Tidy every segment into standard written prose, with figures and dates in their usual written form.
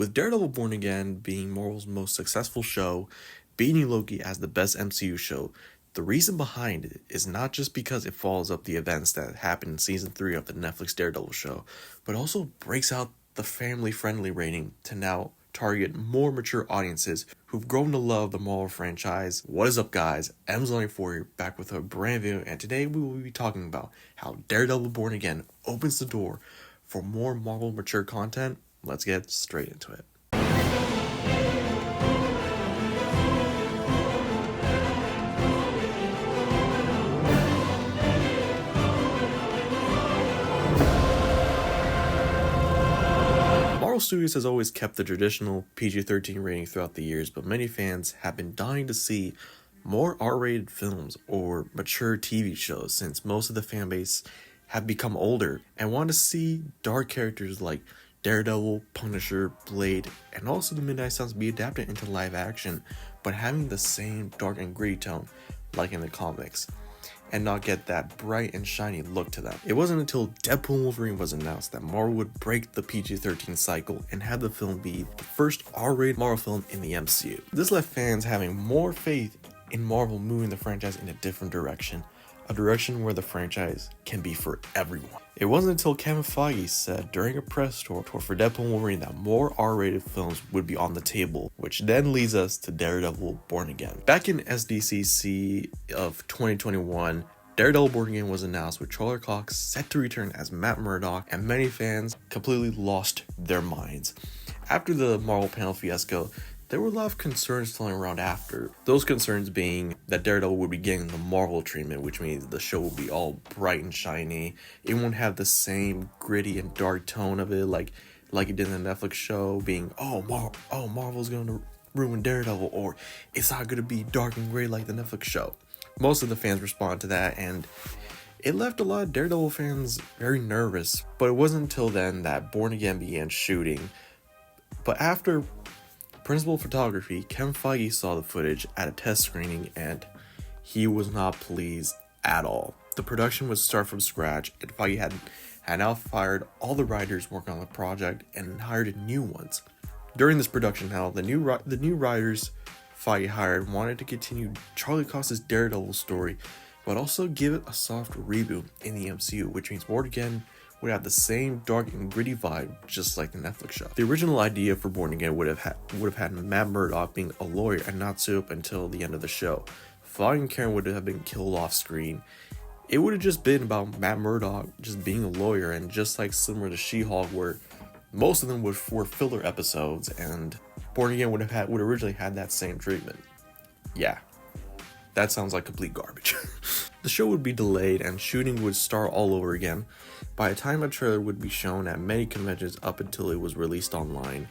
With Daredevil Born Again being Marvel's most successful show, beating Loki as the best MCU show, the reason behind it is not just because it follows up the events that happened in season 3 of the Netflix Daredevil show, but also breaks out the family-friendly rating to now target more mature audiences who've grown to love the Marvel franchise. What is up, guys? M's94 back with a brand video, and today we will be talking about how Daredevil Born Again opens the door for more Marvel mature content. Let's get straight into it. Marvel Studios has always kept the traditional PG-13 rating throughout the years, but many fans have been dying to see more R-rated films or mature TV shows since most of the fan base have become older and want to see dark characters like Daredevil, Punisher, Blade, and also the Midnight Suns be adapted into live action, but having the same dark and gritty tone like in the comics, and not get that bright and shiny look to them. It wasn't until Deadpool and Wolverine was announced that Marvel would break the PG-13 cycle and have the film be the first R-rated Marvel film in the MCU. This left fans having more faith in Marvel moving the franchise in a different direction, a direction where the franchise can be for everyone. It wasn't until Kevin Feige said during a press tour for Deadpool and Wolverine that more R-rated films would be on the table, which then leads us to Daredevil Born Again. Back in SDCC of 2021, Daredevil Born Again was announced with Charlie Cox set to return as Matt Murdock, and many fans completely lost their minds. After the Marvel panel fiasco, there were a lot of concerns floating around after. Those concerns being that Daredevil would be getting the Marvel treatment, which means the show will be all bright and shiny. It won't have the same gritty and dark tone of it like it did in the Netflix show, being, Marvel's going to ruin Daredevil, or it's not going to be dark and gray like the Netflix show. Most of the fans responded to that, and it left a lot of Daredevil fans very nervous. But it wasn't until then that Born Again began shooting. But after principal photography, Kevin Feige saw the footage at a test screening and he was not pleased at all. The production would start from scratch, and Feige had now fired all the writers working on the project and hired new ones. During this production hell, the new writers Feige hired wanted to continue Charlie Cox's Daredevil story, but also give it a soft reboot in the MCU, which means Born Again would have the same dark and gritty vibe, just like the Netflix show. The original idea for Born Again would have had Matt Murdock being a lawyer and not sit up until the end of the show. Feige and Karen would have been killed off screen. It would have just been about Matt Murdock just being a lawyer, and just like similar to She-Hulk, where most of them were filler episodes, and Born Again would originally had that same treatment. Yeah, that sounds like complete garbage. The show would be delayed and shooting would start all over again. By the time a trailer would be shown at many conventions up until it was released online,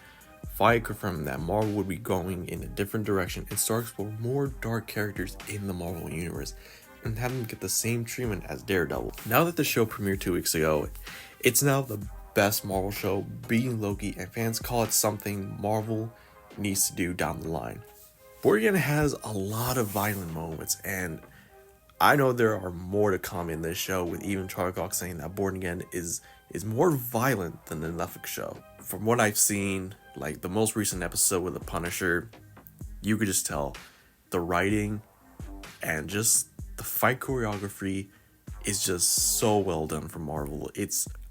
Feige confirmed that Marvel would be going in a different direction and start exploring more dark characters in the Marvel universe and have them get the same treatment as Daredevil. Now that the show premiered 2 weeks ago, it's now the best Marvel show, beating Loki, and fans call it something Marvel needs to do down the line. Born Again has a lot of violent moments, and I know there are more to come in this show, with even Charlie Cox saying that Born Again is more violent than the Netflix show. From what I've seen, like the most recent episode with the Punisher, you could just tell the writing and just the fight choreography is just so well done from Marvel.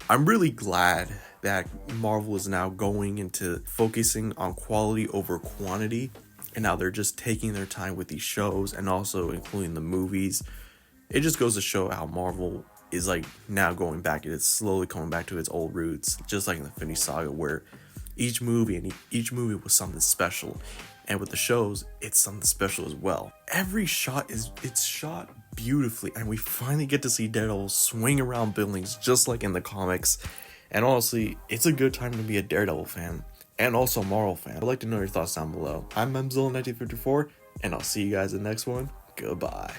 I'm really glad that Marvel is now going into focusing on quality over quantity, and now they're just taking their time with these shows and also including the movies. It just goes to show how Marvel is like now going back, and it's slowly coming back to its old roots, just like in the Infinity Saga, where each movie was something special, and with the shows, it's something special as well. Every shot it's shot beautifully, and we finally get to see Daredevil swing around buildings just like in the comics. And honestly, it's a good time to be a Daredevil fan and also a Marvel fan. I'd like to know your thoughts down below. I'm Memzilla1954, and I'll see you guys in the next one. Goodbye.